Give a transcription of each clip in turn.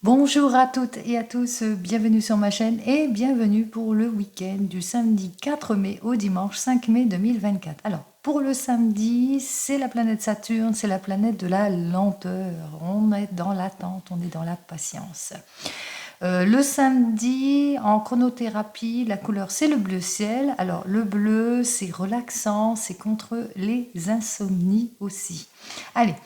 Bonjour à toutes et à tous, bienvenue sur ma chaîne et bienvenue pour le week-end du samedi 4 mai au dimanche 5 mai 2024. Alors, pour le samedi, c'est la planète Saturne, c'est la planète de la lenteur. On est dans l'attente, on est dans la patience. Le samedi, en chronothérapie, la couleur c'est le bleu ciel. Alors, le bleu, c'est relaxant, c'est contre les insomnies aussi. Allez.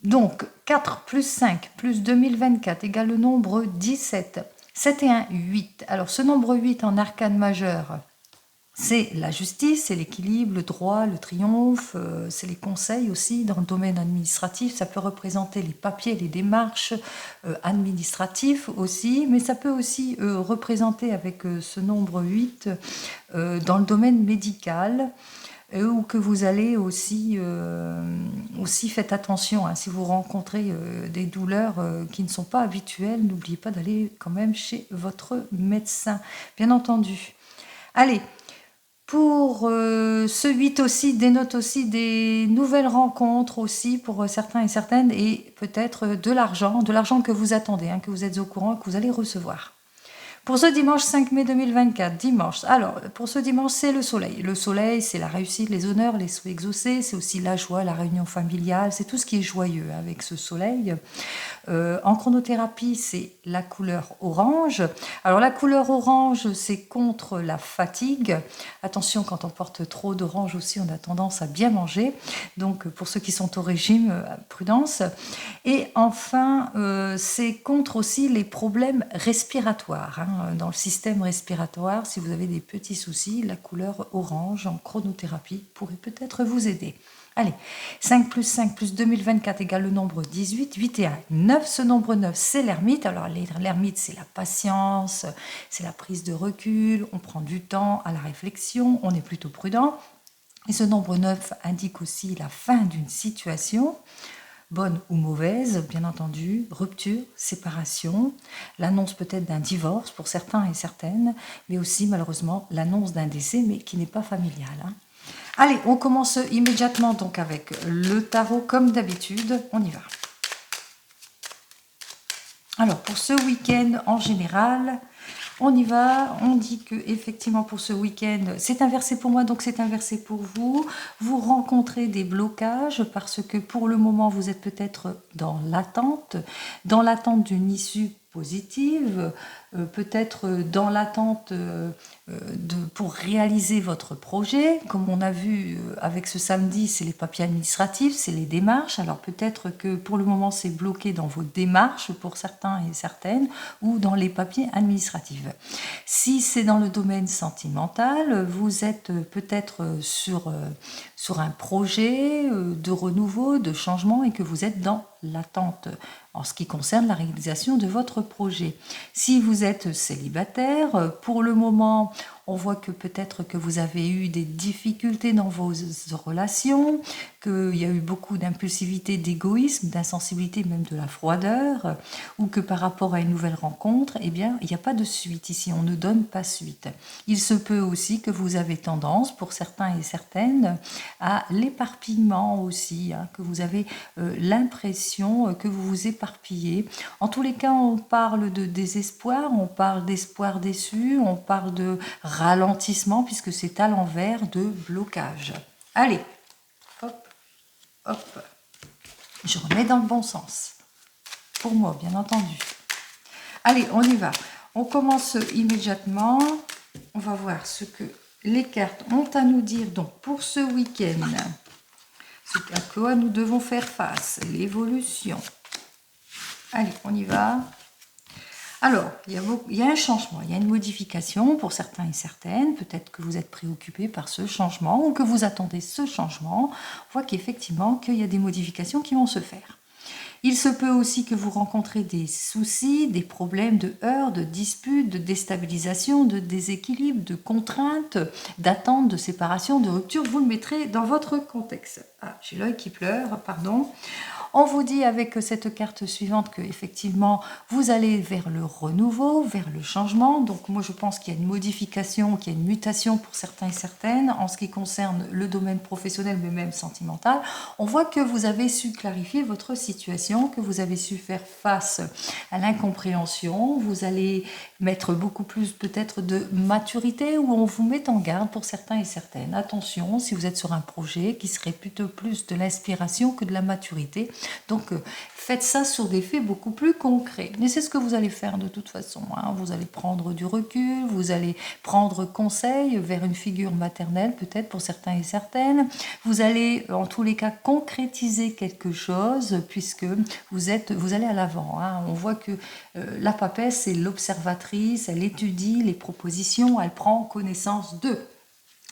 Donc, 4 plus 5 plus 2024 égale le nombre 17. 7 et 1, 8. Alors, ce nombre 8 en arcane majeur, c'est la justice, c'est l'équilibre, le droit, le triomphe, c'est les conseils aussi dans le domaine administratif. Ça peut représenter les papiers, les démarches administratives aussi, mais ça peut aussi représenter avec ce nombre 8 dans le domaine médical. Ou que vous allez aussi, faites attention, hein, si vous rencontrez des douleurs qui ne sont pas habituelles, n'oubliez pas d'aller quand même chez votre médecin, bien entendu. Allez, pour ce 8 aussi, dénote aussi des nouvelles rencontres aussi pour certains et certaines, et peut-être de l'argent que vous attendez, hein, que vous êtes au courant, que vous allez recevoir. Pour ce dimanche 5 mai 2024, dimanche. Alors, pour ce dimanche, c'est le soleil. Le soleil, c'est la réussite, les honneurs, les souhaits exaucés. C'est aussi la joie, la réunion familiale. C'est tout ce qui est joyeux avec ce soleil. En chronothérapie, c'est la couleur orange. Alors, la couleur orange, c'est contre la fatigue. Attention, quand on porte trop d'orange aussi, on a tendance à bien manger. Donc, pour ceux qui sont au régime, prudence. Et enfin, c'est contre aussi les problèmes respiratoires. Hein. Dans le système respiratoire, si vous avez des petits soucis, la couleur orange en chronothérapie pourrait peut-être vous aider. Allez, 5 plus 2024 égale le nombre 18, 8 et 1, 9. Ce nombre 9, c'est l'ermite. Alors, l'ermite, c'est la patience, c'est la prise de recul, on prend du temps à la réflexion, on est plutôt prudent. Et ce nombre 9 indique aussi la fin d'une situation, bonne ou mauvaise, bien entendu, rupture, séparation, l'annonce peut-être d'un divorce pour certains et certaines, mais aussi malheureusement l'annonce d'un décès, mais qui n'est pas familial. Hein. Allez, on commence immédiatement donc avec le tarot comme d'habitude, on y va. Alors pour ce week-end en général, on y va, on dit que effectivement pour ce week-end, c'est inversé pour moi, donc c'est inversé pour vous. Vous rencontrez des blocages parce que pour le moment, vous êtes peut-être dans l'attente d'une issue positive, peut-être dans l'attente pour réaliser votre projet. Comme on a vu avec ce samedi, c'est les papiers administratifs, c'est les démarches. Alors peut-être que pour le moment, c'est bloqué dans vos démarches pour certains et certaines ou dans les papiers administratifs. Si c'est dans le domaine sentimental, vous êtes peut-être sur un projet de renouveau, de changement et que vous êtes dans l'attente en ce qui concerne la réalisation de votre projet. Si vous êtes célibataire, pour le moment, on voit que peut-être que vous avez eu des difficultés dans vos relations, qu'il y a eu beaucoup d'impulsivité, d'égoïsme, d'insensibilité, même de la froideur, ou que par rapport à une nouvelle rencontre, eh bien, il n'y a pas de suite ici, on ne donne pas suite. Il se peut aussi que vous avez tendance, pour certains et certaines, à l'éparpillement aussi, hein, que vous avez l'impression que vous vous éparpillez. En tous les cas, on parle de désespoir, on parle d'espoir déçu, on parle de ralentissement, puisque c'est à l'envers de blocage. Allez, hop, hop, je remets dans le bon sens. Pour moi, bien entendu. Allez, on y va. On commence immédiatement. On va voir ce que les cartes ont à nous dire donc pour ce week-end. Ce à quoi nous devons faire face, l'évolution. Allez, on y va. Alors, il y a un changement, il y a une modification pour certains et certaines. Peut-être que vous êtes préoccupés par ce changement ou que vous attendez ce changement. On voit qu'effectivement, qu'il y a des modifications qui vont se faire. Il se peut aussi que vous rencontrez des soucis, des problèmes de heurts, de disputes, de déstabilisation, de déséquilibre, de contraintes, d'attente, de séparation, de rupture. Vous le mettrez dans votre contexte. Ah, j'ai l'œil qui pleure, pardon. On vous dit avec cette carte suivante que effectivement vous allez vers le renouveau, vers le changement. Donc moi je pense qu'il y a une modification, qu'il y a une mutation pour certains et certaines en ce qui concerne le domaine professionnel mais même sentimental. On voit que vous avez su clarifier votre situation, que vous avez su faire face à l'incompréhension. Vous allez mettre beaucoup plus peut-être de maturité où on vous met en garde pour certains et certaines. Attention, si vous êtes sur un projet qui serait plutôt plus de l'inspiration que de la maturité. Donc faites ça sur des faits beaucoup plus concrets. Mais c'est ce que vous allez faire de toute façon. Hein. Vous allez prendre du recul, vous allez prendre conseil vers une figure maternelle peut-être pour certains et certaines. Vous allez en tous les cas concrétiser quelque chose puisque vous allez à l'avant. Hein. On voit que la papesse est l'observatrice, elle étudie les propositions, elle prend connaissance d'eux.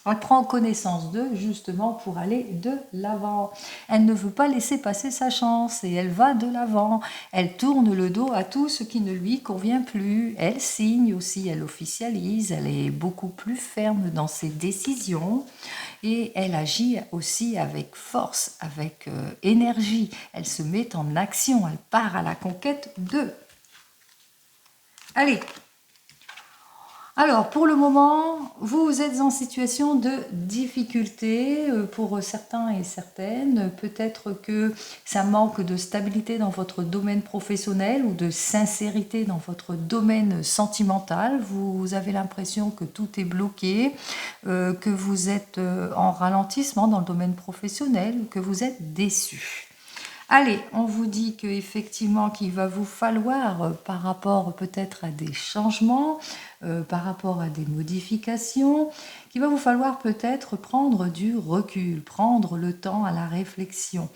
Elle prend connaissance d'eux justement pour aller de l'avant. Elle ne veut pas laisser passer sa chance et elle va de l'avant. Elle tourne le dos à tout ce qui ne lui convient plus. Elle signe aussi, elle officialise, elle est beaucoup plus ferme dans ses décisions et elle agit aussi avec force, avec énergie. Elle se met en action, elle part à la conquête d'eux. Allez! Alors, pour le moment, vous êtes en situation de difficulté pour certains et certaines. Peut-être que ça manque de stabilité dans votre domaine professionnel ou de sincérité dans votre domaine sentimental. Vous avez l'impression que tout est bloqué, que vous êtes en ralentissement dans le domaine professionnel ou que vous êtes déçu. Allez, on vous dit qu'effectivement qu'il va vous falloir par rapport peut-être à des changements, par rapport à des modifications, qu'il va vous falloir peut-être prendre du recul, prendre le temps à la réflexion.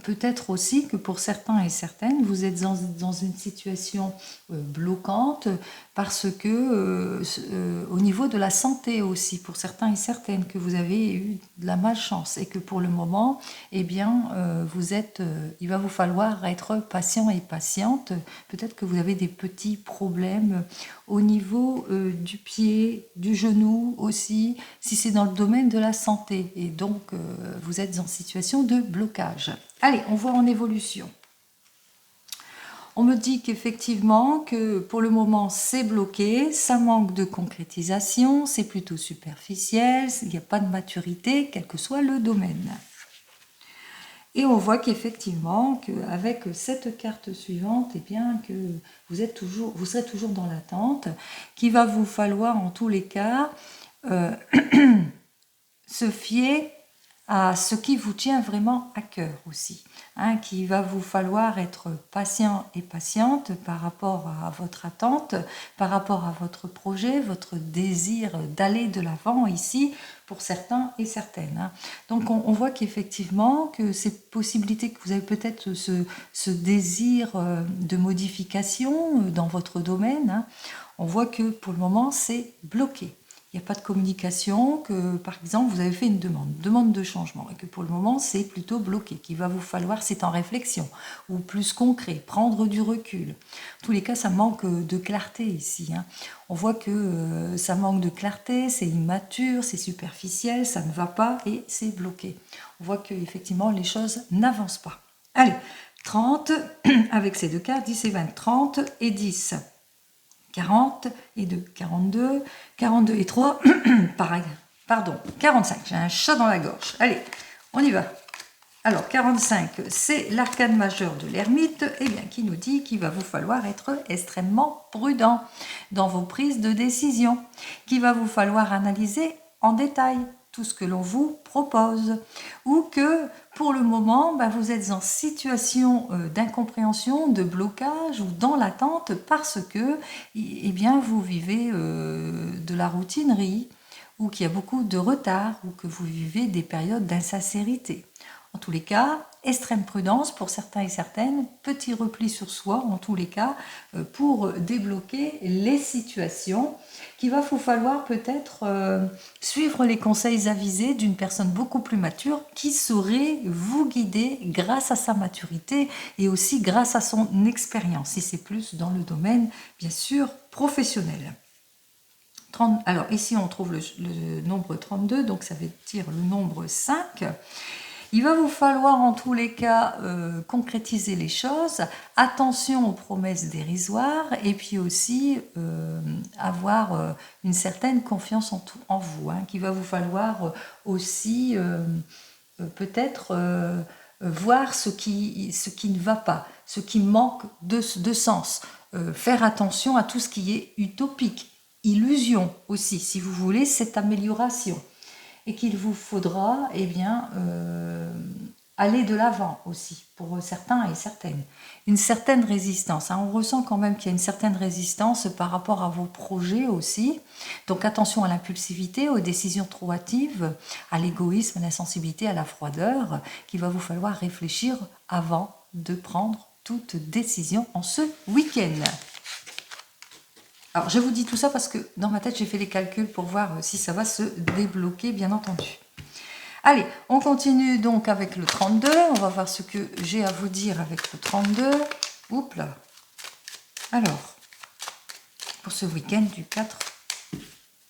Peut-être aussi que pour certains et certaines, vous êtes dans une situation bloquante parce que au niveau de la santé aussi, pour certains et certaines, que vous avez eu de la malchance et que pour le moment, eh bien, il va vous falloir être patient et patiente. Peut-être que vous avez des petits problèmes au niveau du pied, du genou aussi, si c'est dans le domaine de la santé. Et donc, vous êtes en situation de blocage. Allez, on voit en évolution. On me dit qu'effectivement, que pour le moment, c'est bloqué, ça manque de concrétisation, c'est plutôt superficiel, il n'y a pas de maturité, quel que soit le domaine. Et on voit qu'effectivement, qu'avec cette carte suivante, eh bien, que vous serez toujours dans l'attente, qu'il va vous falloir en tous les cas se fier à ce qui vous tient vraiment à cœur aussi. Hein, qu'il va vous falloir être patient et patiente par rapport à votre attente, par rapport à votre projet, votre désir d'aller de l'avant ici, pour certains et certaines. Hein. Donc on voit qu'effectivement, que ces possibilités, que vous avez peut-être ce désir de modification dans votre domaine, hein, on voit que pour le moment c'est bloqué. Il n'y a pas de communication, que par exemple vous avez fait une demande de changement et que pour le moment c'est plutôt bloqué, qu'il va vous falloir, c'est en réflexion ou plus concret, prendre du recul. En tous les cas ça manque de clarté ici. Hein. On voit que ça manque de clarté, c'est immature, c'est superficiel, ça ne va pas et c'est bloqué. On voit qu'effectivement les choses n'avancent pas. Allez, 30 avec ces deux cartes, 10 et 20, 30 et 10. 40 et 2, 42, 42 et 3, pareil, pardon, 45, j'ai un chat dans la gorge. Allez, on y va. Alors, 45, c'est l'arcane majeur de l'ermite, eh bien, qui nous dit qu'il va vous falloir être extrêmement prudent dans vos prises de décision, qu'il va vous falloir analyser en détail tout ce que l'on vous propose, ou que pour le moment, vous êtes en situation d'incompréhension, de blocage ou dans l'attente parce que eh bien, vous vivez de la routinerie, ou qu'il y a beaucoup de retard, ou que vous vivez des périodes d'insincérité. En tous les cas, extrême prudence pour certains et certaines, petit repli sur soi en tous les cas pour débloquer les situations qu'il va vous falloir peut-être suivre les conseils avisés d'une personne beaucoup plus mature qui saurait vous guider grâce à sa maturité et aussi grâce à son expérience, si c'est plus dans le domaine bien sûr professionnel. Alors ici on trouve le nombre 32, donc ça veut dire le nombre 5. Il va vous falloir en tous les cas concrétiser les choses. Attention aux promesses dérisoires et puis aussi avoir une certaine confiance en vous, hein, qu'il va vous falloir aussi peut-être voir ce qui ne va pas, ce qui manque de sens. Faire attention à tout ce qui est utopique, illusion aussi, si vous voulez, cette amélioration. Et qu'il vous faudra aller de l'avant aussi, pour certains et certaines. Une certaine résistance, hein. On ressent quand même qu'il y a une certaine résistance par rapport à vos projets aussi. Donc attention à l'impulsivité, aux décisions trop hâtives, à l'égoïsme, à l'insensibilité, à la froideur, qu'il va vous falloir réfléchir avant de prendre toute décision en ce week-end. Alors, je vous dis tout ça parce que dans ma tête, j'ai fait les calculs pour voir si ça va se débloquer, bien entendu. Allez, on continue donc avec le 32. On va voir ce que j'ai à vous dire avec le 32. Oups là. Alors, pour ce week-end du 4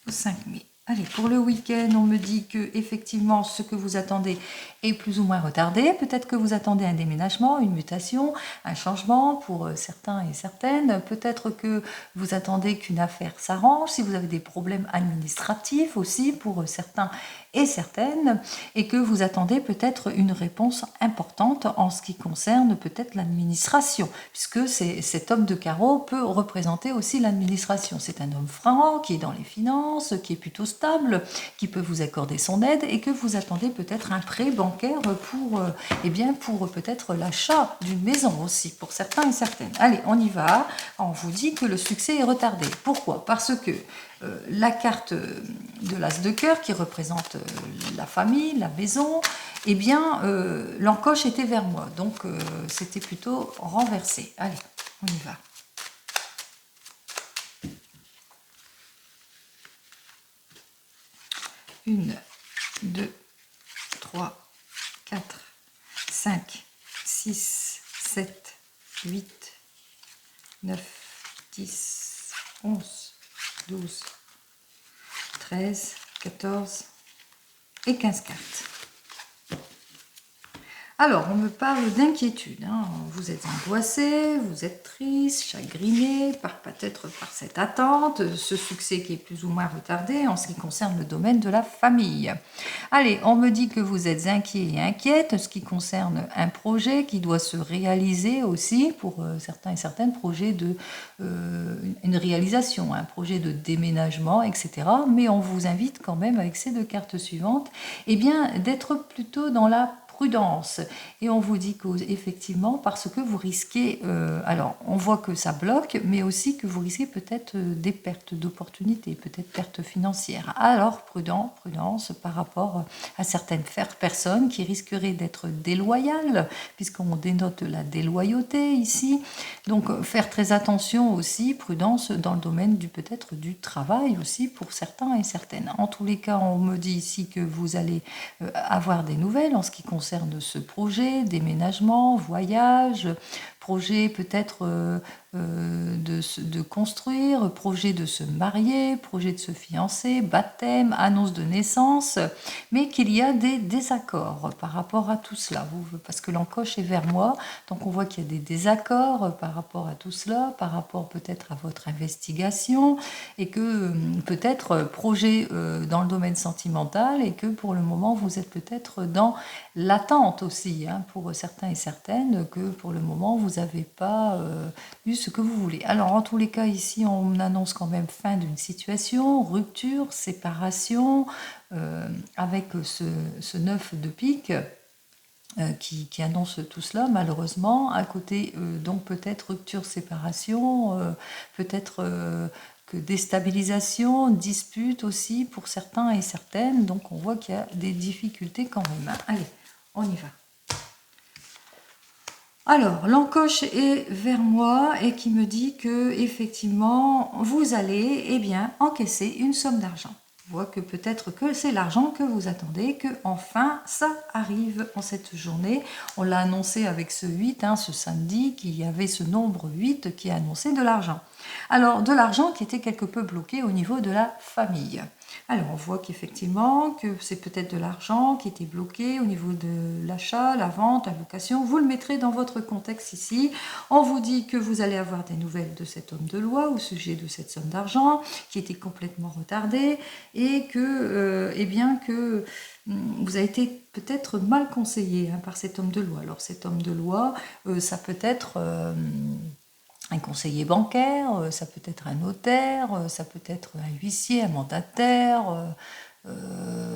au 5 mai. Allez, pour le week-end, on me dit que effectivement, ce que vous attendez est plus ou moins retardé. Peut-être que vous attendez un déménagement, une mutation, un changement pour certains et certaines. Peut-être que vous attendez qu'une affaire s'arrange. Si vous avez des problèmes administratifs aussi pour certains et certaines, et que vous attendez peut-être une réponse importante en ce qui concerne peut-être l'administration, puisque cet homme de carreau peut représenter aussi l'administration. C'est un homme franc qui est dans les finances, qui est plutôt stable, qui peut vous accorder son aide, et que vous attendez peut-être un prêt bancaire pour peut-être l'achat d'une maison aussi, pour certains et certaines. Allez, on y va. On vous dit que le succès est retardé. Pourquoi? Parce que la carte de l'as de cœur qui représente la famille, la maison, eh bien, l'encoche était vers moi. Donc, c'était plutôt renversé. Allez, on y va. Une, 2, 3, 4, 5, 6, 7, 8, 9, 10, 11, 12, 13, 14 et 15 cartes. Alors, on me parle d'inquiétude, hein. Vous êtes angoissé, vous êtes triste, chagriné, peut-être par cette attente, ce succès qui est plus ou moins retardé en ce qui concerne le domaine de la famille. Allez, on me dit que vous êtes inquiet et inquiète en ce qui concerne un projet qui doit se réaliser aussi pour certains et certaines projets de une réalisation, un projet de déménagement, etc. Mais on vous invite quand même avec ces deux cartes suivantes, eh bien, d'être plutôt dans la prudence. Et on vous dit qu'effectivement, parce que vous risquez, alors on voit que ça bloque, mais aussi que vous risquez peut-être des pertes d'opportunités, peut-être pertes financières. Alors prudence par rapport à certaines personnes qui risqueraient d'être déloyales, puisqu'on dénote la déloyauté ici. Donc faire très attention aussi, prudence dans le domaine peut-être du travail aussi pour certains et certaines. En tous les cas, on me dit ici que vous allez avoir des nouvelles en ce qui concerne ce projet, déménagement, voyage, projet peut-être de construire, projet de se marier, projet de se fiancer, baptême, annonce de naissance, mais qu'il y a des désaccords par rapport à tout cela, parce que l'encoche est vers moi, donc on voit qu'il y a des désaccords par rapport à tout cela, par rapport peut-être à votre investigation, et que peut-être projet dans le domaine sentimental, et que pour le moment vous êtes peut-être dans l'attente aussi, hein, pour certains et certaines, que pour le moment vous n'avez pas eu ce que vous voulez. Alors en tous les cas ici on annonce quand même fin d'une situation, rupture, séparation, avec ce 9 de pique qui annonce tout cela malheureusement. À côté donc peut-être rupture, séparation, peut-être que déstabilisation, dispute aussi pour certains et certaines. Donc on voit qu'il y a des difficultés quand même. Allez, on y va. Alors, l'encoche est vers moi et qui me dit que effectivement vous allez encaisser une somme d'argent. Je vois que peut-être que c'est l'argent que vous attendez, que enfin ça arrive en cette journée. On l'a annoncé avec ce 8, ce samedi, qu'il y avait ce nombre 8 qui annonçait de l'argent. Alors, de l'argent qui était quelque peu bloqué au niveau de la famille. Alors, on voit qu'effectivement, que c'est peut-être de l'argent qui était bloqué au niveau de l'achat, la vente, la location. Vous le mettrez dans votre contexte ici. On vous dit que vous allez avoir des nouvelles de cet homme de loi au sujet de cette somme d'argent qui était complètement retardée et que, eh bien, que vous avez été peut-être mal conseillé par cet homme de loi. Alors, cet homme de loi, ça peut être un conseiller bancaire, ça peut être un notaire, ça peut être un huissier, un mandataire,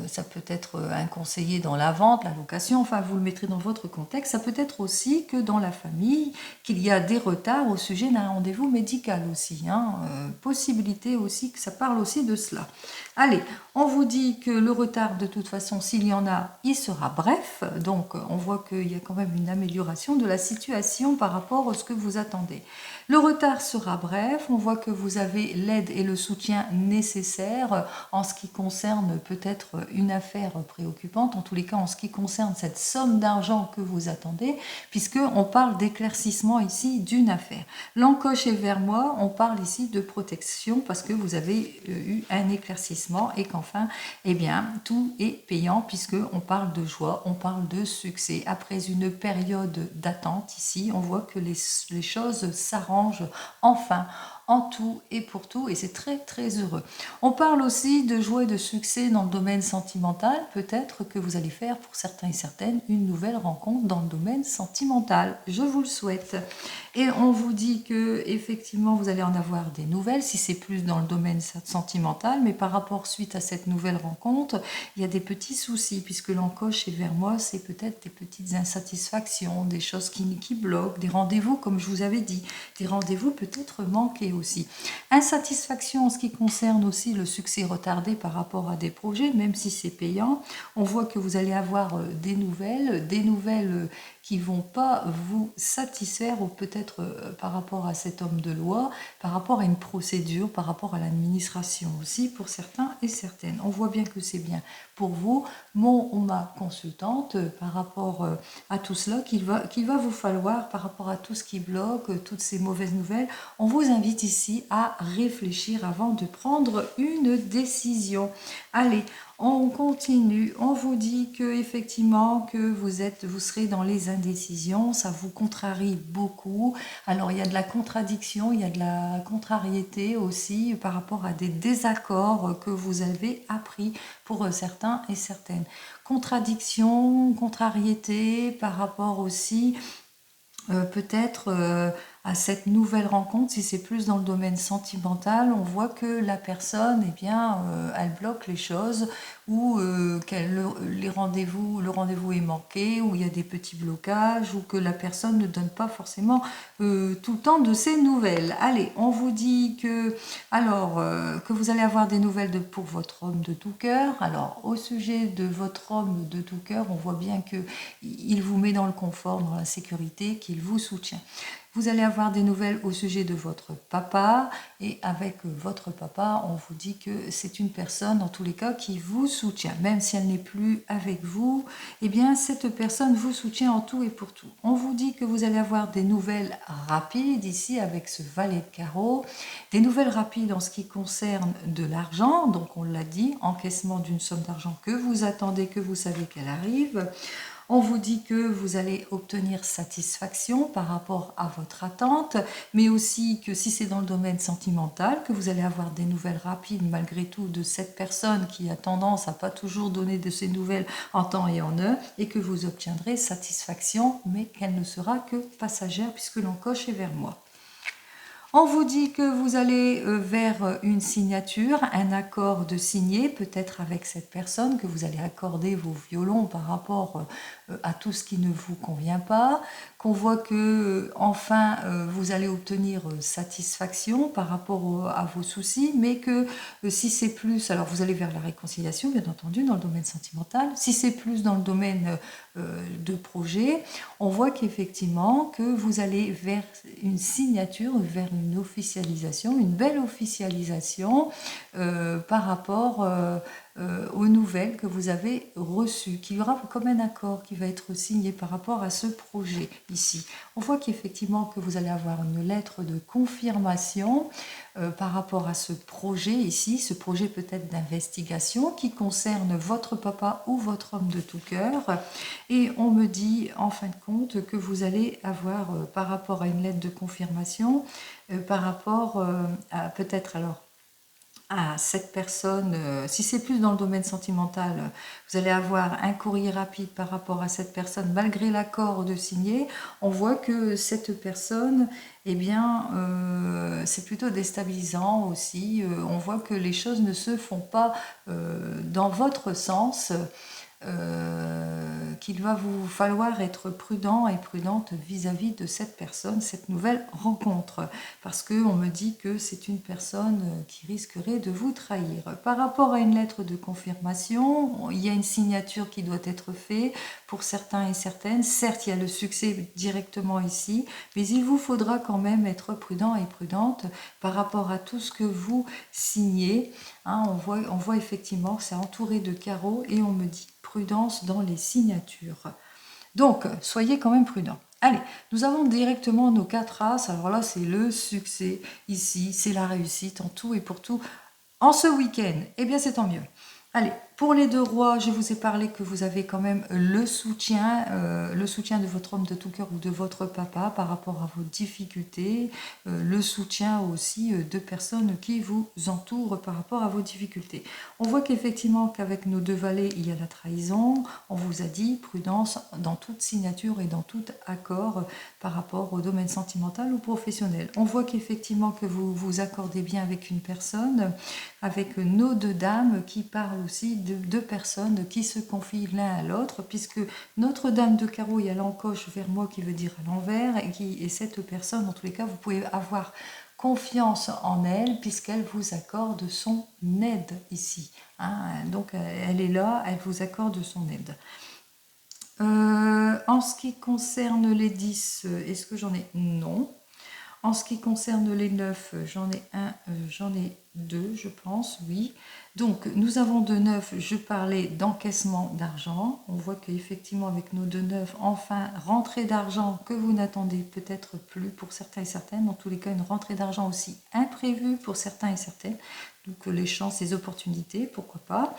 ça peut être un conseiller dans la vente, la location, enfin vous le mettrez dans votre contexte. Ça peut être aussi que dans la famille, qu'il y a des retards au sujet d'un rendez-vous médical aussi. Possibilité aussi que ça parle aussi de cela. Allez, on vous dit que le retard, de toute façon, s'il y en a, il sera bref. Donc on voit qu'il y a quand même une amélioration de la situation par rapport à ce que vous attendez. Le retard sera bref, on voit que vous avez l'aide et le soutien nécessaires en ce qui concerne peut-être une affaire préoccupante, en tous les cas en ce qui concerne cette somme d'argent que vous attendez, puisqu'on parle d'éclaircissement ici d'une affaire. L'encoche est vers moi, on parle ici de protection parce que vous avez eu un éclaircissement et qu'enfin, eh bien, tout est payant puisqu'on parle de joie, on parle de succès. Après une période d'attente ici, on voit que les choses s'arrangent enfin en tout et pour tout, et c'est très très heureux. On parle aussi de joie et de succès dans le domaine sentimental. Peut-être que vous allez faire pour certains et certaines une nouvelle rencontre dans le domaine sentimental. Je vous le souhaite. Et on vous dit que effectivement vous allez en avoir des nouvelles si c'est plus dans le domaine sentimental, mais par rapport suite à cette nouvelle rencontre, il y a des petits soucis puisque l'encoche est vers moi, c'est peut-être des petites insatisfactions, des choses qui bloquent, des rendez-vous comme je vous avais dit, des rendez-vous peut-être manqués aussi. Insatisfaction en ce qui concerne aussi le succès retardé par rapport à des projets, même si c'est payant. On voit que vous allez avoir des nouvelles qui vont pas vous satisfaire ou peut-être par rapport à cet homme de loi, par rapport à une procédure, par rapport à l'administration aussi pour certains et certaines. On voit bien que c'est bien pour vous, mon ou ma consultante, par rapport à tout cela qu'il va vous falloir, par rapport à tout ce qui bloque, toutes ces mauvaises nouvelles. On vous invite ici à réfléchir avant de prendre une décision. Allez, on continue, on vous dit que effectivement que vous serez dans les indécisions, ça vous contrarie beaucoup. Alors il y a de la contradiction, il y a de la contrariété aussi par rapport à des désaccords que vous avez appris pour certains et certaines. Contradiction, contrariété par rapport aussi peut-être à cette nouvelle rencontre, si c'est plus dans le domaine sentimental, on voit que la personne, eh bien, elle bloque les choses ou le rendez-vous est manqué, ou il y a des petits blocages, ou que la personne ne donne pas forcément tout le temps de ses nouvelles. Allez, on vous dit que, alors, que vous allez avoir des nouvelles pour votre homme de tout cœur. Alors, au sujet de votre homme de tout cœur, on voit bien qu'il vous met dans le confort, dans la sécurité, qu'il vous soutient. Vous allez avoir des nouvelles au sujet de votre papa, et avec votre papa, on vous dit que c'est une personne, dans tous les cas, qui vous soutient. Même si elle n'est plus avec vous, eh bien, cette personne vous soutient en tout et pour tout. On vous dit que vous allez avoir des nouvelles rapides ici avec ce valet de carreau, des nouvelles rapides en ce qui concerne de l'argent, donc on l'a dit, encaissement d'une somme d'argent que vous attendez, que vous savez qu'elle arrive. On vous dit que vous allez obtenir satisfaction par rapport à votre attente, mais aussi que si c'est dans le domaine sentimental, que vous allez avoir des nouvelles rapides malgré tout de cette personne qui a tendance à pas toujours donner de ses nouvelles en temps et en heure, et que vous obtiendrez satisfaction, mais qu'elle ne sera que passagère puisque l'encoche est vers moi. On vous dit que vous allez vers une signature, un accord de signer, peut-être avec cette personne, que vous allez accorder vos violons par rapport à tout ce qui ne vous convient pas, qu'on voit que enfin vous allez obtenir satisfaction par rapport à vos soucis, mais que si c'est plus, alors vous allez vers la réconciliation, bien entendu, dans le domaine sentimental. Si c'est plus dans le domaine de projet, on voit qu'effectivement que vous allez vers une signature, vers une officialisation, une belle officialisation par rapport aux nouvelles que vous avez reçues, qu'il y aura comme un accord qui va être signé par rapport à ce projet ici. On voit qu'effectivement que vous allez avoir une lettre de confirmation par rapport à ce projet ici, ce projet peut-être d'investigation qui concerne votre papa ou votre homme de tout cœur. Et on me dit en fin de compte que vous allez avoir par rapport à une lettre de confirmation, par rapport à peut-être alors à cette personne, si c'est plus dans le domaine sentimental, vous allez avoir un courrier rapide par rapport à cette personne, malgré l'accord de signer. On voit que cette personne, eh bien, c'est plutôt déstabilisant aussi. On voit que les choses ne se font pas dans votre sens. Qu'il va vous falloir être prudent et prudente vis-à-vis de cette personne, cette nouvelle rencontre, parce qu'on me dit que c'est une personne qui risquerait de vous trahir. Par rapport à une lettre de confirmation, il y a une signature qui doit être faite pour certains et certaines. Certes, il y a le succès directement ici, mais il vous faudra quand même être prudent et prudente par rapport à tout ce que vous signez. Hein, on voit effectivement que c'est entouré de carreaux et on me dit prudence dans les signatures. Donc, soyez quand même prudents. Allez, nous avons directement nos 4 as. Alors là, c'est le succès. Ici, c'est la réussite en tout et pour tout. En ce week-end, eh bien, c'est tant mieux. Allez, pour les 2 rois, je vous ai parlé que vous avez quand même le soutien de votre homme de tout cœur ou de votre papa par rapport à vos difficultés, le soutien aussi de personnes qui vous entourent par rapport à vos difficultés. On voit qu'effectivement qu'avec nos 2 valets, il y a la trahison. On vous a dit prudence dans toute signature et dans tout accord par rapport au domaine sentimental ou professionnel. On voit qu'effectivement que vous vous accordez bien avec une personne, avec nos 2 dames qui parlent aussi de 2 personnes qui se confient l'un à l'autre, puisque notre dame de carreau, il y a l'encoche vers moi qui veut dire à l'envers, et cette personne, en tous les cas, vous pouvez avoir confiance en elle, puisqu'elle vous accorde son aide ici. Hein. Donc, elle est là, elle vous accorde son aide. En ce qui concerne les 10, est-ce que j'en ai? Non. En ce qui concerne les 9, j'en ai 1, j'en ai 2, je pense, oui. Donc, nous avons 2 9, je parlais d'encaissement d'argent. On voit qu'effectivement, avec nos 2 9, enfin, rentrée d'argent que vous n'attendez peut-être plus pour certains et certaines. Dans tous les cas, une rentrée d'argent aussi imprévue pour certains et certaines. Donc, les chances, les opportunités, pourquoi pas.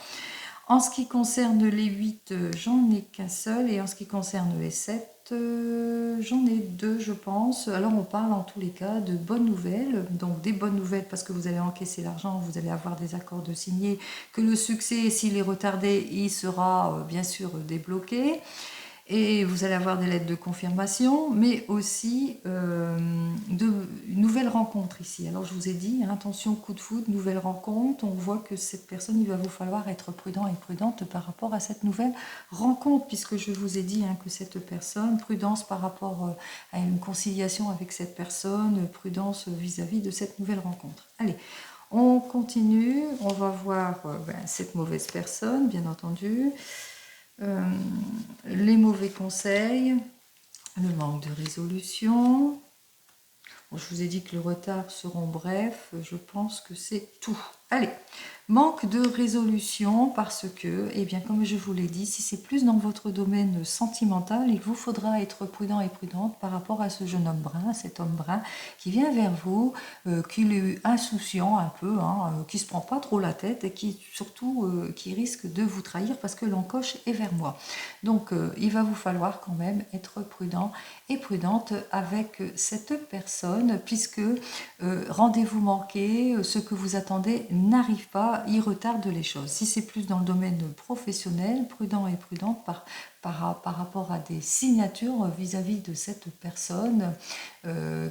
En ce qui concerne les 8, j'en ai qu'un seul. Et en ce qui concerne les 7, j'en ai 2, je pense. Alors, on parle en tous les cas de bonnes nouvelles. Donc, des bonnes nouvelles parce que vous allez encaisser l'argent, vous allez avoir des accords de signer, que le succès, s'il est retardé, il sera bien sûr débloqué. Et vous allez avoir des lettres de confirmation, mais aussi une nouvelle rencontre ici. Alors je vous ai dit, hein, attention, coup de foudre, nouvelle rencontre. On voit que cette personne, il va vous falloir être prudent et prudente par rapport à cette nouvelle rencontre, puisque je vous ai dit hein, que cette personne, prudence par rapport à une conciliation avec cette personne, prudence vis-à-vis de cette nouvelle rencontre. Allez, on continue, on va voir cette mauvaise personne, bien entendu. Les mauvais conseils, le manque de résolution. Bon, je vous ai dit que les retards seront brefs, je pense que c'est tout. Allez, manque de résolution parce que, eh bien, comme je vous l'ai dit, si c'est plus dans votre domaine sentimental, il vous faudra être prudent et prudente par rapport à ce jeune homme brun, cet homme brun qui vient vers vous, qui est insouciant un peu, hein, qui se prend pas trop la tête et qui surtout qui risque de vous trahir parce que l'encoche est vers moi. Donc, il va vous falloir quand même être prudent et prudente avec cette personne puisque rendez-vous manqué, ce que vous attendez n'arrive pas, il retarde les choses. Si c'est plus dans le domaine professionnel, prudent et prudente par rapport à des signatures vis-à-vis de cette personne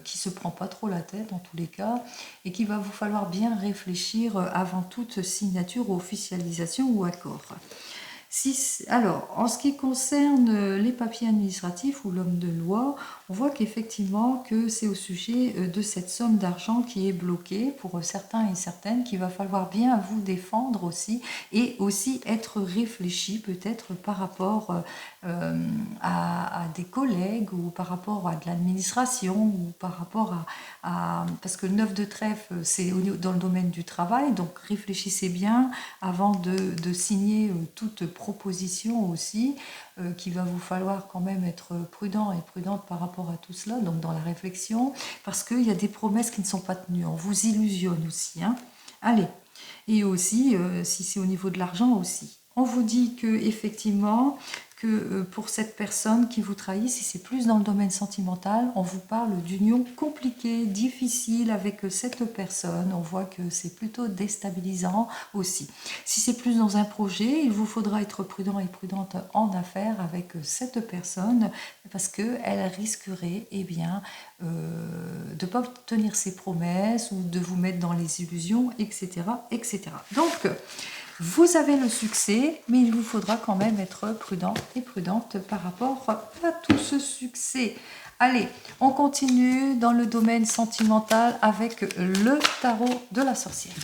qui se prend pas trop la tête en tous les cas et qu'il va vous falloir bien réfléchir avant toute signature, officialisation ou accord. Alors, en ce qui concerne les papiers administratifs ou l'homme de loi, on voit qu'effectivement que c'est au sujet de cette somme d'argent qui est bloquée pour certains et certaines, qu'il va falloir bien vous défendre aussi et aussi être réfléchi peut-être par rapport à des collègues ou par rapport à de l'administration ou par rapport parce que le 9 de trèfle, c'est dans le domaine du travail, donc réfléchissez bien avant de signer toute proposition aussi, qu'il va vous falloir quand même être prudent et prudente par rapport à tout cela, donc dans la réflexion, parce qu'il y a des promesses qui ne sont pas tenues, on vous illusionne aussi. Hein. Allez, et aussi, si c'est au niveau de l'argent aussi. On vous dit que effectivement, que pour cette personne qui vous trahit, si c'est plus dans le domaine sentimental, on vous parle d'union compliquée, difficile avec cette personne. On voit que c'est plutôt déstabilisant aussi. Si c'est plus dans un projet, il vous faudra être prudent et prudente en affaires avec cette personne parce qu'elle risquerait de ne pas tenir ses promesses ou de vous mettre dans les illusions, etc. etc. Donc, vous avez le succès, mais il vous faudra quand même être prudent et prudente par rapport à tout ce succès. Allez, on continue dans le domaine sentimental avec le tarot de la sorcière.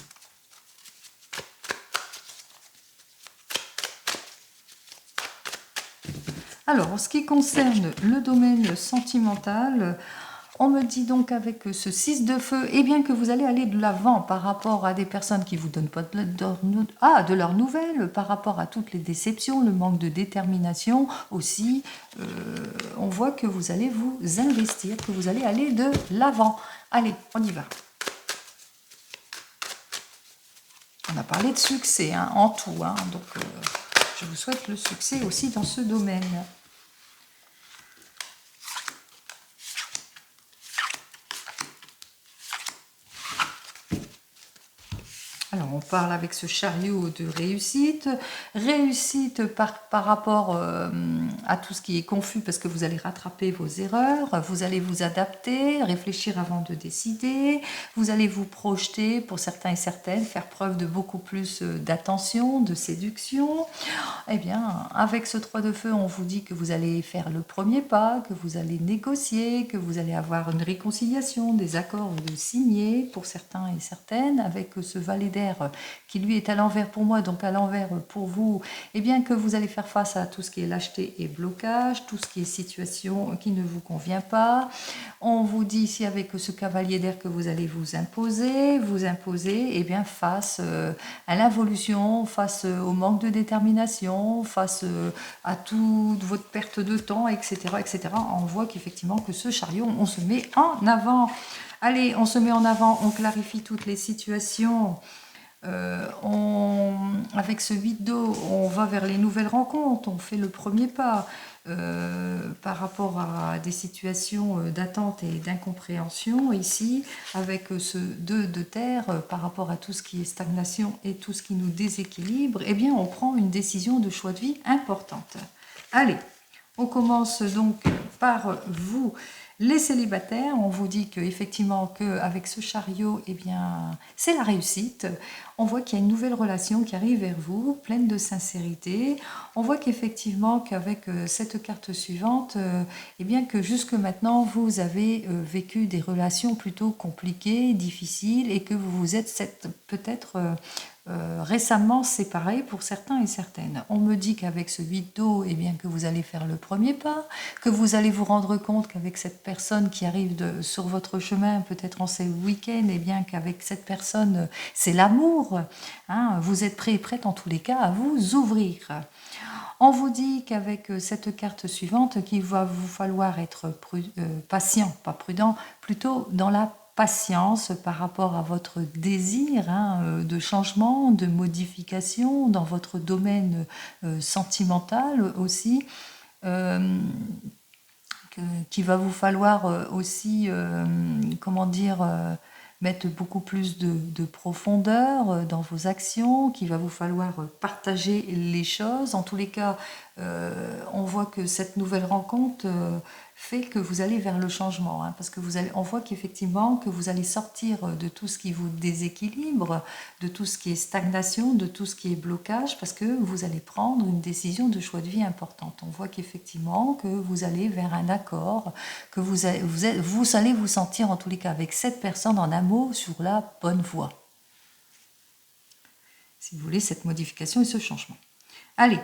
Alors, en ce qui concerne le domaine sentimental, on me dit donc avec ce 6 de feu, eh bien que vous allez aller de l'avant par rapport à des personnes qui ne vous donnent pas de leurs nouvelles, par rapport à toutes les déceptions, le manque de détermination aussi. On voit que vous allez vous investir, que vous allez aller de l'avant. Allez, on y va. On a parlé de succès hein, en tout, hein, donc je vous souhaite le succès aussi dans ce domaine. Alors, on parle avec ce chariot de réussite. Réussite par rapport à tout ce qui est confus parce que vous allez rattraper vos erreurs, vous allez vous adapter, réfléchir avant de décider, vous allez vous projeter pour certains et certaines, faire preuve de beaucoup plus d'attention, de séduction. Eh bien, avec ce 3 de feu, on vous dit que vous allez faire le premier pas, que vous allez négocier, que vous allez avoir une réconciliation, des accords de signer pour certains et certaines, avec ce valet d'air qui lui est à l'envers pour moi, donc à l'envers pour vous, et bien que vous allez faire face à tout ce qui est lâcheté et blocage, tout ce qui est situation qui ne vous convient pas. On vous dit ici avec ce cavalier d'air que vous allez vous imposer, et bien face à l'involution, face au manque de détermination, face à toute votre perte de temps, etc., etc. On voit qu'effectivement que ce chariot, on se met en avant. Allez, on se met en avant, on clarifie toutes les situations. Avec ce 8 d'eau, on va vers les nouvelles rencontres, on fait le premier pas par rapport à des situations d'attente et d'incompréhension. Ici, avec ce 2 de terre, par rapport à tout ce qui est stagnation et tout ce qui nous déséquilibre, eh bien, on prend une décision de choix de vie importante. Allez, on commence donc par vous. Les célibataires, on vous dit qu'effectivement qu'avec ce chariot, eh bien, c'est la réussite. On voit qu'il y a une nouvelle relation qui arrive vers vous, pleine de sincérité. On voit qu'effectivement qu'avec cette carte suivante, eh bien que jusque maintenant, vous avez vécu des relations plutôt compliquées, difficiles, et que vous vous êtes peut-être récemment séparés pour certains et certaines. On me dit qu'avec ce 8 d'eau, eh bien que vous allez faire le premier pas, que vous allez vous rendre compte qu'avec cette personne qui arrive sur votre chemin, peut-être en ce week-end, eh bien qu'avec cette personne, c'est l'amour. Hein, vous êtes prêt et prête en tous les cas à vous ouvrir. On vous dit qu'avec cette carte suivante, qu'il va vous falloir être patient, pas prudent, plutôt dans la patience par rapport à votre désir de changement, de modification dans votre domaine sentimental aussi, qu'il va vous falloir aussi, mettre beaucoup plus de profondeur dans vos actions, qu'il va vous falloir partager les choses. En tous les cas, on voit que cette nouvelle rencontre, fait que vous allez vers le changement, hein, parce que on voit qu'effectivement que vous allez sortir de tout ce qui vous déséquilibre, de tout ce qui est stagnation, de tout ce qui est blocage, parce que vous allez prendre une décision de choix de vie importante. On voit qu'effectivement que vous allez vers un accord, que vous allez vous sentir en tous les cas avec cette personne en amour sur la bonne voie. Si vous voulez cette modification et ce changement. Allez,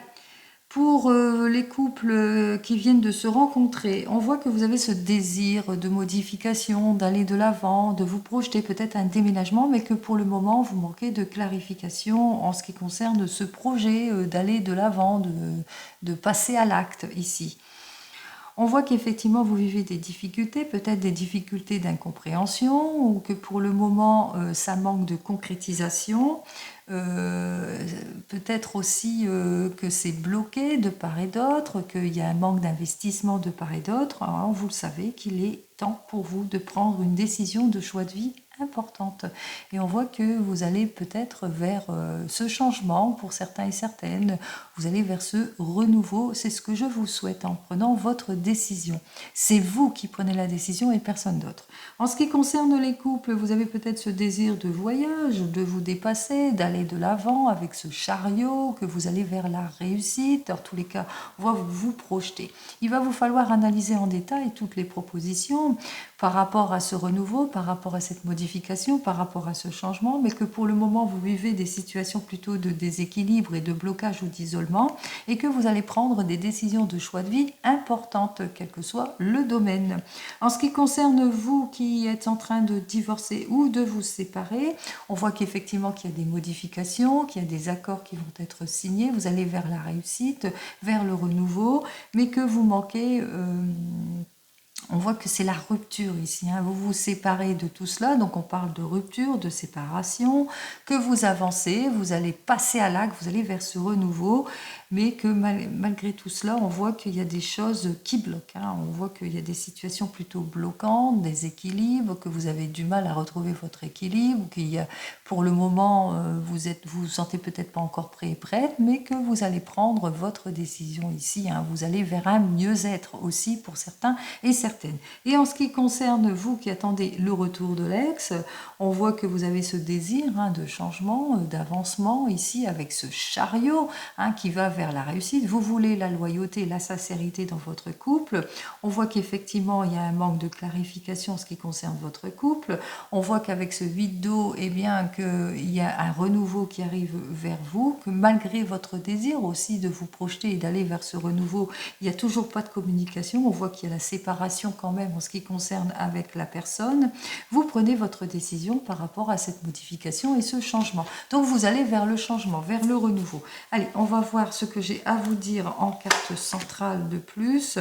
pour les couples qui viennent de se rencontrer, on voit que vous avez ce désir de modification, d'aller de l'avant, de vous projeter peut-être un déménagement, mais que pour le moment, vous manquez de clarification en ce qui concerne ce projet d'aller de l'avant, de passer à l'acte ici. On voit qu'effectivement vous vivez des difficultés, peut-être des difficultés d'incompréhension, ou que pour le moment ça manque de concrétisation. Peut-être aussi que c'est bloqué de part et d'autre, qu'il y a un manque d'investissement de part et d'autre. Alors vous le savez qu'il est temps pour vous de prendre une décision de choix de vie importante. Et on voit que vous allez peut-être vers ce changement pour certains et certaines, vous allez vers ce renouveau, c'est ce que je vous souhaite en prenant votre décision. C'est vous qui prenez la décision et personne d'autre. En ce qui concerne les couples, vous avez peut-être ce désir de voyage, de vous dépasser, d'aller de l'avant avec ce chariot, que vous allez vers la réussite. En tous les cas, on va vous projeter. Il va vous falloir analyser en détail toutes les propositions par rapport à ce renouveau, par rapport à cette modification, par rapport à ce changement, mais que pour le moment, vous vivez des situations plutôt de déséquilibre et de blocage ou d'isolement, et que vous allez prendre des décisions de choix de vie importantes, quel que soit le domaine. En ce qui concerne vous qui êtes en train de divorcer ou de vous séparer, on voit qu'effectivement qu'il y a des modifications, qu'il y a des accords qui vont être signés, vous allez vers la réussite, vers le renouveau, mais que vous manquez... on voit que c'est la rupture ici, hein. Vous vous séparez de tout cela, donc on parle de rupture, de séparation, que vous avancez, vous allez passer à l'acte, vous allez vers ce renouveau, mais que malgré tout cela, on voit qu'il y a des choses qui bloquent, hein. On voit qu'il y a des situations plutôt bloquantes, des équilibres, que vous avez du mal à retrouver votre équilibre, qu'il y a, pour le moment, vous sentez peut-être pas encore prêt et prête, mais que vous allez prendre votre décision ici, hein. Vous allez vers un mieux-être aussi pour certains et certaines. Et en ce qui concerne vous qui attendez le retour de l'ex, on voit que vous avez ce désir, hein, de changement, d'avancement ici avec ce chariot, hein, qui va vers la réussite. Vous voulez la loyauté, la sincérité dans votre couple. On voit qu'effectivement il y a un manque de clarification en ce qui concerne votre couple. On voit qu'avec ce 8 d'eau, eh bien qu'il y a un renouveau qui arrive vers vous, que malgré votre désir aussi de vous projeter et d'aller vers ce renouveau, il n'y a toujours pas de communication. On voit qu'il y a la séparation quand même en ce qui concerne avec la personne. Vous prenez votre décision par rapport à cette modification et ce changement. Donc vous allez vers le changement, vers le renouveau. Allez, on va voir ce que j'ai à vous dire en carte centrale de plus.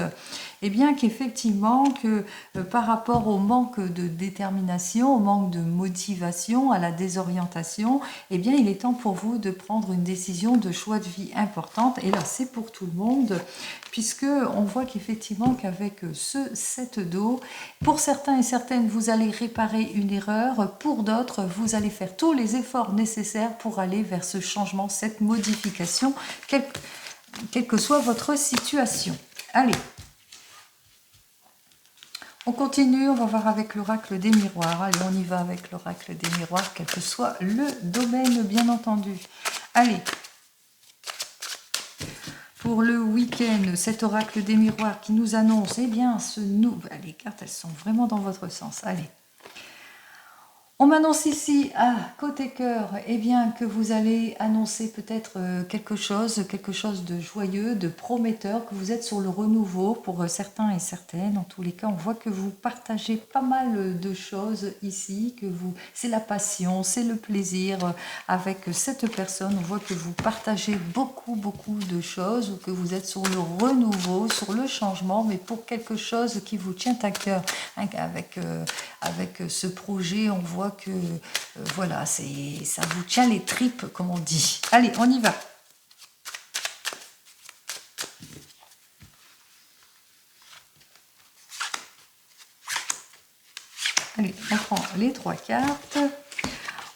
Eh bien qu'effectivement, que par rapport au manque de détermination, au manque de motivation, à la désorientation, eh bien il est temps pour vous de prendre une décision de choix de vie importante. Et là, c'est pour tout le monde, puisque on voit qu'effectivement qu'avec ce 7 d'eau, pour certains et certaines, vous allez réparer une erreur, pour d'autres, vous allez faire tous les efforts nécessaires pour aller vers ce changement, cette modification, quelle que soit votre situation. Allez, on continue, on va voir avec l'oracle des miroirs. Allez, on y va avec l'oracle des miroirs, quel que soit le domaine, bien entendu. Allez, pour le week-end, cet oracle des miroirs qui nous annonce, eh bien, ce nouveau... Les cartes, elles sont vraiment dans votre sens. Allez. On m'annonce ici, côté cœur, eh bien, que vous allez annoncer peut-être quelque chose de joyeux, de prometteur, que vous êtes sur le renouveau pour certains et certaines. En tous les cas, on voit que vous partagez pas mal de choses ici, c'est la passion, c'est le plaisir avec cette personne. On voit que vous partagez beaucoup de choses, ou que vous êtes sur le renouveau, sur le changement, mais pour quelque chose qui vous tient à cœur. Avec ce projet, on voit que voilà, ça vous tient les tripes, comme on dit. Allez, on y va. Allez, on prend les 3 cartes.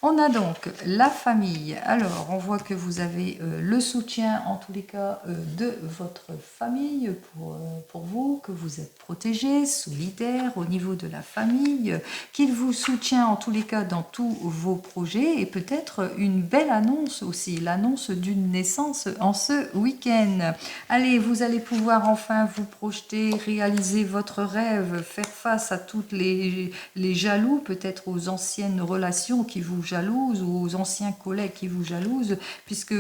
On a donc la famille. Alors, on voit que vous avez le soutien, en tous les cas, de votre famille pour vous, que vous êtes protégé, solidaire au niveau de la famille, qu'il vous soutient, en tous les cas, dans tous vos projets et peut-être une belle annonce aussi, l'annonce d'une naissance en ce week-end. Allez, vous allez pouvoir enfin vous projeter, réaliser votre rêve, faire face à toutes les jaloux, peut-être aux anciennes relations qui vous jalousent ou aux anciens collègues qui vous jalousent, puisque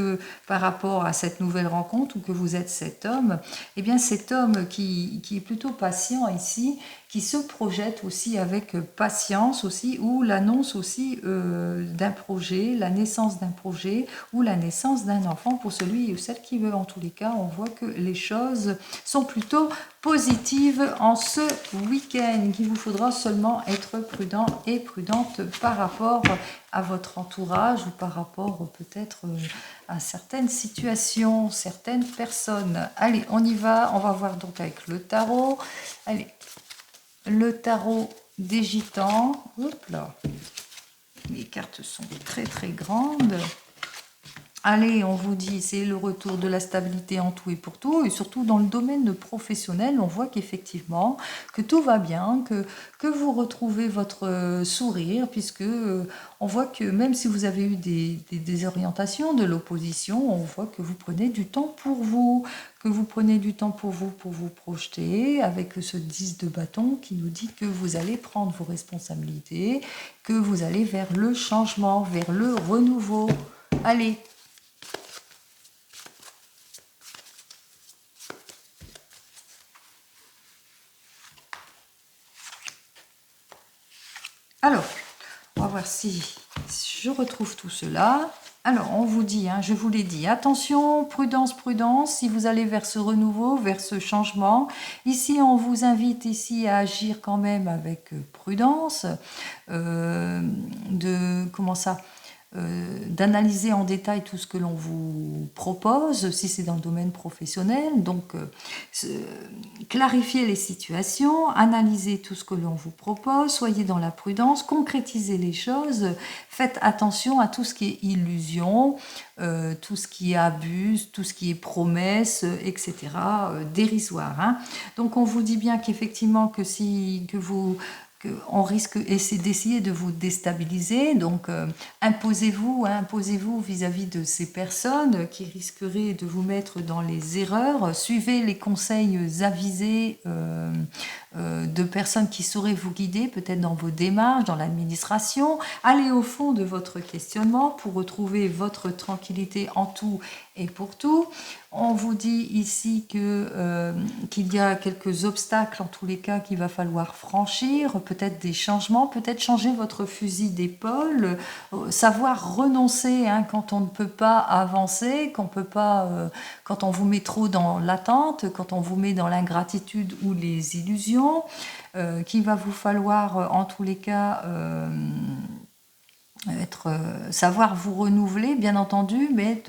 par rapport à cette nouvelle rencontre ou que vous êtes cet homme, eh bien cet homme qui est plutôt patient ici, qui se projette aussi avec patience aussi, ou l'annonce aussi d'un projet, la naissance d'un projet ou la naissance d'un enfant pour celui ou celle qui veut. En tous les cas, on voit que les choses sont plutôt positives en ce week-end, qu'il vous faudra seulement être prudent et prudente par rapport à votre entourage ou par rapport peut-être à certaines situations, certaines personnes. Allez, on y va, on va voir donc avec le tarot. Allez, le tarot des gitans. Hop là, les cartes sont très très grandes. Allez, on vous dit, c'est le retour de la stabilité en tout et pour tout, et surtout dans le domaine professionnel, on voit qu'effectivement, que tout va bien, que vous retrouvez votre sourire, puisque on voit que même si vous avez eu des désorientations, de l'opposition, on voit que vous prenez du temps pour vous, que vous prenez du temps pour vous projeter, avec ce 10 de bâton qui nous dit que vous allez prendre vos responsabilités, que vous allez vers le changement, vers le renouveau. Allez. Alors, on va voir si je retrouve tout cela. Alors, on vous dit, je vous l'ai dit, attention, prudence, prudence, si vous allez vers ce renouveau, vers ce changement. Ici, on vous invite ici à agir quand même avec prudence, d'analyser en détail tout ce que l'on vous propose, si c'est dans le domaine professionnel. Donc, clarifiez les situations, analysez tout ce que l'on vous propose, soyez dans la prudence, concrétisez les choses, faites attention à tout ce qui est illusion, tout ce qui est abus, tout ce qui est promesse, etc., dérisoire. Donc, on vous dit bien qu'effectivement, on risque d'essayer de vous déstabiliser. Donc, imposez-vous vis-à-vis de ces personnes qui risqueraient de vous mettre dans les erreurs. Suivez les conseils avisés de personnes qui sauraient vous guider, peut-être dans vos démarches, dans l'administration. Allez au fond de votre questionnement pour retrouver votre tranquillité en tout et pour tout. On vous dit ici qu'il y a quelques obstacles, en tous les cas, qu'il va falloir franchir, peut-être des changements, peut-être changer votre fusil d'épaule, savoir renoncer quand on ne peut pas avancer, quand on vous met trop dans l'attente, quand on vous met dans l'ingratitude ou les illusions, qu'il va vous falloir, en tous les cas, savoir vous renouveler, bien entendu, mais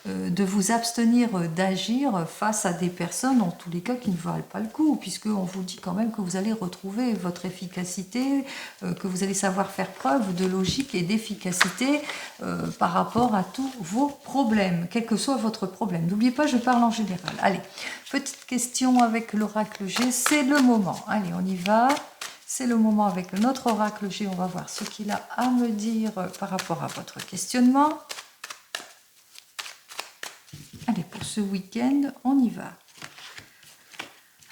de vous abstenir d'agir face à des personnes, en tous les cas, qui ne valent pas le coup, puisqu'on vous dit quand même que vous allez retrouver votre efficacité, que vous allez savoir faire preuve de logique et d'efficacité par rapport à tous vos problèmes, quel que soit votre problème. N'oubliez pas, je parle en général. Allez, petite question avec l'oracle G, c'est le moment. Allez, on y va. C'est le moment avec notre oracle G. On va voir ce qu'il a à me dire par rapport à votre questionnement. Allez, pour ce week-end, on y va.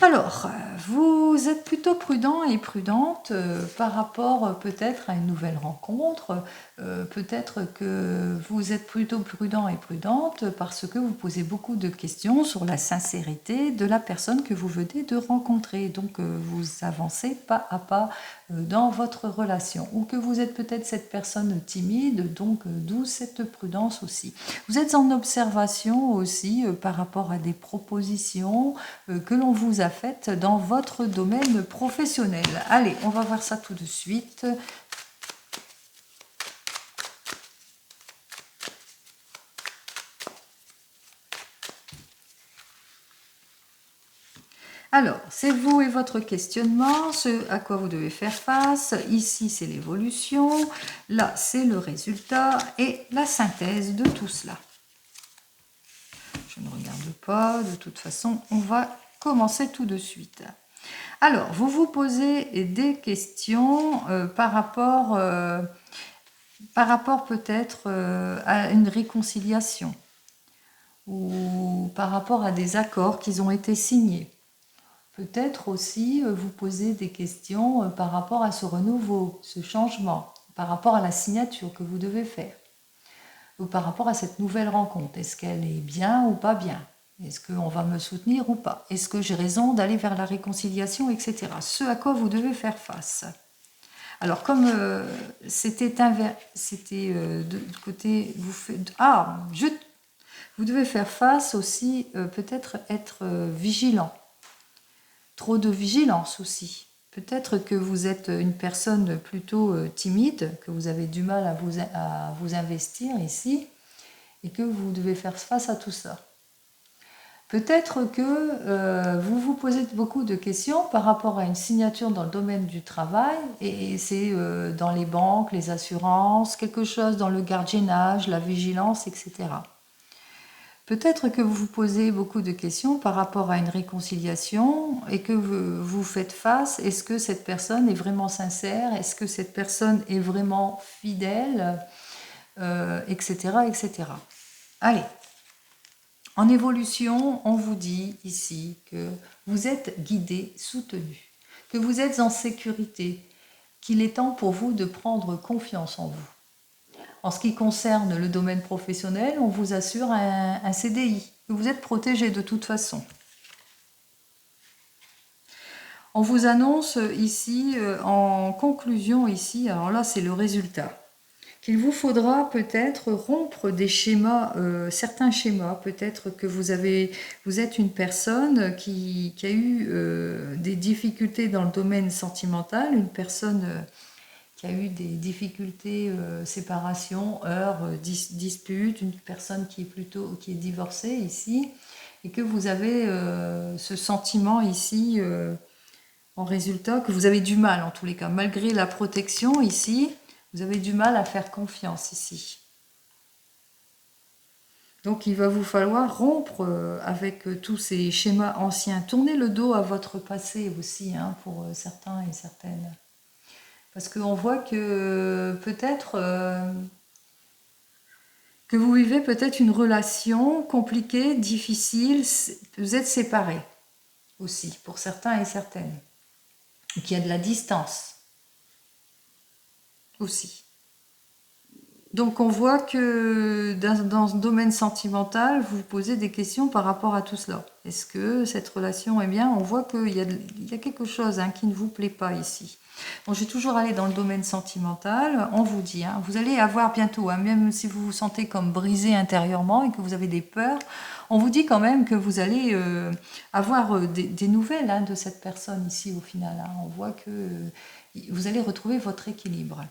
Alors, vous êtes plutôt prudent et prudente par rapport peut-être à une nouvelle rencontre. Peut-être que vous êtes plutôt prudent et prudente parce que vous posez beaucoup de questions sur la sincérité de la personne que vous venez de rencontrer. Donc, vous avancez pas à pas dans votre relation. Ou que vous êtes peut-être cette personne timide, donc d'où cette prudence aussi. Vous êtes en observation aussi par rapport à des propositions que l'on vous a faites dans votre domaine professionnel. Allez, on va voir ça tout de suite. Alors, c'est vous et votre questionnement, ce à quoi vous devez faire face. Ici, c'est l'évolution. Là, c'est le résultat et la synthèse de tout cela. Je ne regarde pas. De toute façon, on va commencer tout de suite. Alors, vous vous posez des questions par rapport peut-être à une réconciliation ou par rapport à des accords qui ont été signés. Peut-être aussi vous poser des questions par rapport à ce renouveau, ce changement, par rapport à la signature que vous devez faire, ou par rapport à cette nouvelle rencontre. Est-ce qu'elle est bien ou pas bien? Est-ce qu'on va me soutenir ou pas? Est-ce que j'ai raison d'aller vers la réconciliation, etc. Ce à quoi vous devez faire face. Alors, comme c'était de côté, vous devez faire face aussi, peut-être être vigilant. Trop de vigilance aussi. Peut-être que vous êtes une personne plutôt timide, que vous avez du mal à vous investir ici, et que vous devez faire face à tout ça. Peut-être que vous vous posez beaucoup de questions par rapport à une signature dans le domaine du travail, et c'est dans les banques, les assurances, quelque chose dans le gardiennage, la vigilance, etc. Peut-être que vous vous posez beaucoup de questions par rapport à une réconciliation et que vous faites face. Est-ce que cette personne est vraiment sincère? Est-ce que cette personne est vraiment fidèle? Etc., etc. Allez. En évolution, on vous dit ici que vous êtes guidé, soutenu, que vous êtes en sécurité, qu'il est temps pour vous de prendre confiance en vous. En ce qui concerne le domaine professionnel, on vous assure un CDI, que vous êtes protégé de toute façon. On vous annonce ici, en conclusion ici, alors là c'est le résultat, qu'il vous faudra peut-être rompre des schémas, certains schémas, peut-être que vous êtes une personne qui a eu des difficultés dans le domaine sentimental, une personne qui a eu des difficultés, séparation, heurts, disputes, une personne qui est divorcée ici, et que vous avez ce sentiment ici, en résultat, que vous avez du mal en tous les cas, malgré la protection ici, vous avez du mal à faire confiance ici. Donc il va vous falloir rompre avec tous ces schémas anciens. Tournez le dos à votre passé aussi, hein, pour certains et certaines. Parce qu'on voit que peut-être que vous vivez peut-être une relation compliquée, difficile, vous êtes séparés aussi, pour certains et certaines. Qu'il y a de la distance aussi. Donc on voit que dans ce domaine sentimental, vous vous posez des questions par rapport à tout cela. Est-ce que cette relation est bien? On voit qu'il y a quelque chose qui ne vous plaît pas ici. Bon, je vais toujours aller dans le domaine sentimental. On vous dit, vous allez avoir bientôt, même si vous vous sentez comme brisé intérieurement et que vous avez des peurs, on vous dit quand même que vous allez avoir des nouvelles de cette personne ici au final. On voit que vous allez retrouver votre équilibre.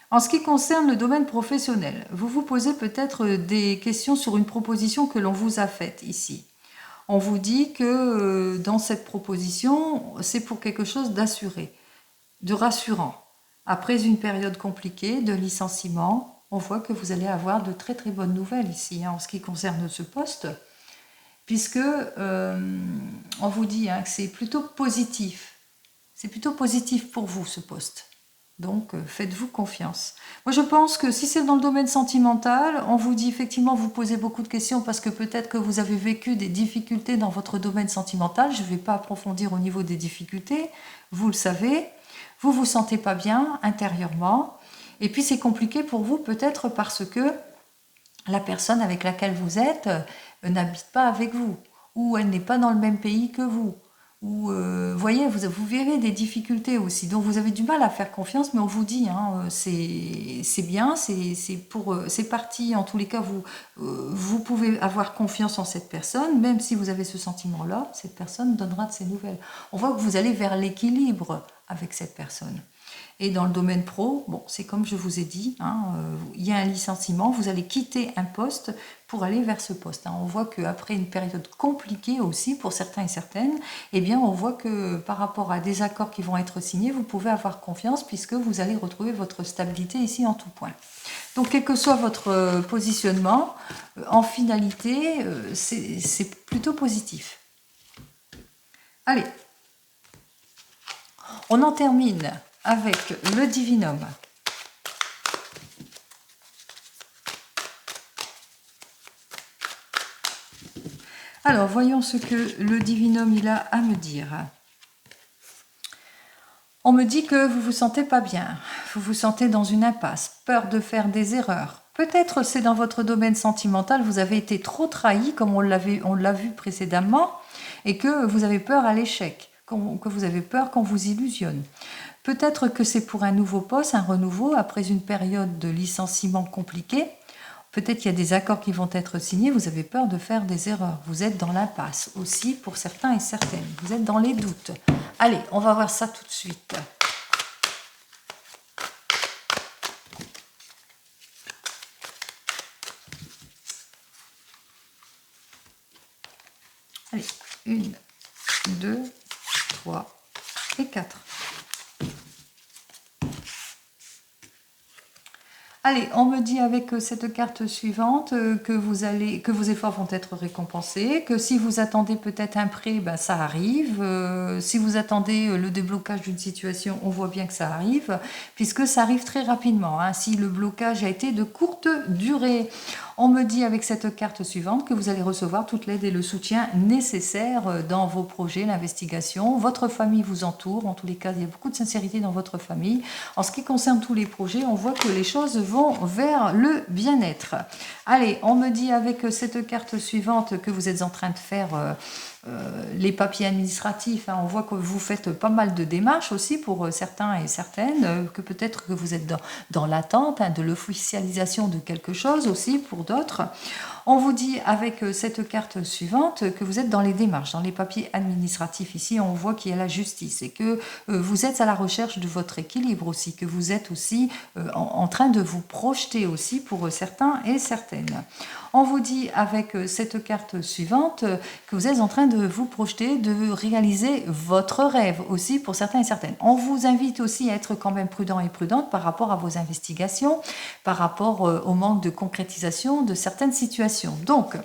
En ce qui concerne le domaine professionnel, vous vous posez peut-être des questions sur une proposition que l'on vous a faite ici. On vous dit que dans cette proposition, c'est pour quelque chose d'assuré, de rassurant. Après une période compliquée de licenciement, on voit que vous allez avoir de très très bonnes nouvelles ici en ce qui concerne ce poste, puisque on vous dit que c'est plutôt positif. C'est plutôt positif pour vous ce poste. Donc, faites-vous confiance. Moi, je pense que si c'est dans le domaine sentimental, on vous dit effectivement, vous posez beaucoup de questions parce que peut-être que vous avez vécu des difficultés dans votre domaine sentimental. Je ne vais pas approfondir au niveau des difficultés. Vous le savez. Vous vous sentez pas bien intérieurement. Et puis, c'est compliqué pour vous peut-être parce que la personne avec laquelle vous êtes n'habite pas avec vous ou elle n'est pas dans le même pays que vous. Ou voyez, vous verrez des difficultés aussi. Donc vous avez du mal à faire confiance, mais on vous dit, c'est bien, c'est parti. En tous les cas, vous pouvez avoir confiance en cette personne, même si vous avez ce sentiment-là, cette personne donnera de ses nouvelles. On voit que vous allez vers l'équilibre avec cette personne. Et dans le domaine pro, bon, c'est comme je vous ai dit, il y a un licenciement, vous allez quitter un poste pour aller vers ce poste. On voit qu'après une période compliquée aussi pour certains et certaines, eh bien, on voit que par rapport à des accords qui vont être signés, vous pouvez avoir confiance puisque vous allez retrouver votre stabilité ici en tout point. Donc, quel que soit votre positionnement, en finalité, c'est plutôt positif. Allez, on en termine avec le divinum. Alors, voyons ce que le divinum il a à me dire. On me dit que vous vous sentez pas bien, vous vous sentez dans une impasse, peur de faire des erreurs. Peut-être c'est dans votre domaine sentimental, vous avez été trop trahi, comme on l'a vu précédemment, et que vous avez peur à l'échec, que vous avez peur qu'on vous illusionne. Peut-être que c'est pour un nouveau poste, un renouveau, après une période de licenciement compliqué. Peut-être qu'il y a des accords qui vont être signés, vous avez peur de faire des erreurs. Vous êtes dans l'impasse aussi pour certains et certaines. Vous êtes dans les doutes. Allez, on va voir ça tout de suite. Allez, 1, 2, 3 et 4. Allez, on me dit avec cette carte suivante que vos efforts vont être récompensés, que si vous attendez peut-être un prêt, ben, ça arrive. Si vous attendez le déblocage d'une situation, on voit bien que ça arrive, puisque ça arrive très rapidement. Si le blocage a été de courte durée. On me dit avec cette carte suivante que vous allez recevoir toute l'aide et le soutien nécessaires dans vos projets, l'investigation. Votre famille vous entoure. En tous les cas, il y a beaucoup de sincérité dans votre famille. En ce qui concerne tous les projets, on voit que les choses vont vers le bien-être. Allez, on me dit avec cette carte suivante que vous êtes en train de faire les papiers administratifs. On voit que vous faites pas mal de démarches aussi pour certains et certaines, que peut-être que vous êtes dans l'attente de l'officialisation de quelque chose aussi pour d'autres. On vous dit avec cette carte suivante que vous êtes dans les démarches, dans les papiers administratifs. Ici, on voit qu'il y a la justice et que vous êtes à la recherche de votre équilibre aussi, que vous êtes aussi en train de vous projeter aussi pour certains et certaines. On vous dit avec cette carte suivante que vous êtes en train de vous projeter, de réaliser votre rêve aussi pour certains et certaines. On vous invite aussi à être quand même prudent et prudente par rapport à vos investigations, par rapport au manque de concrétisation de certaines situations. Donc,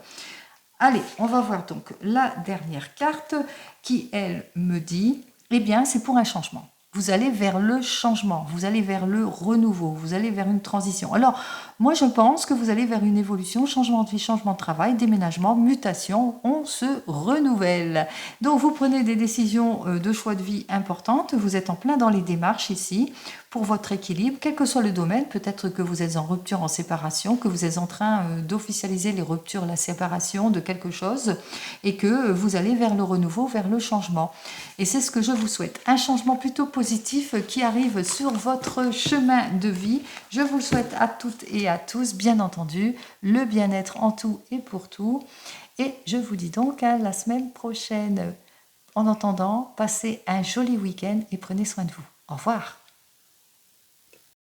allez, on va voir donc la dernière carte qui, elle, me dit, eh bien, c'est pour un changement. Vous allez vers le changement, vous allez vers le renouveau, vous allez vers une transition. Alors, moi, je pense que vous allez vers une évolution, changement de vie, changement de travail, déménagement, mutation, on se renouvelle. Donc, vous prenez des décisions de choix de vie importantes, vous êtes en plein dans les démarches ici pour votre équilibre, quel que soit le domaine, peut-être que vous êtes en rupture, en séparation, que vous êtes en train d'officialiser les ruptures, la séparation de quelque chose et que vous allez vers le renouveau, vers le changement. Et c'est ce que je vous souhaite, un changement plutôt positif qui arrive sur votre chemin de vie. Je vous le souhaite à toutes et à tous, bien entendu, le bien-être en tout et pour tout. Et je vous dis donc à la semaine prochaine. En attendant, passez un joli week-end et prenez soin de vous. Au revoir.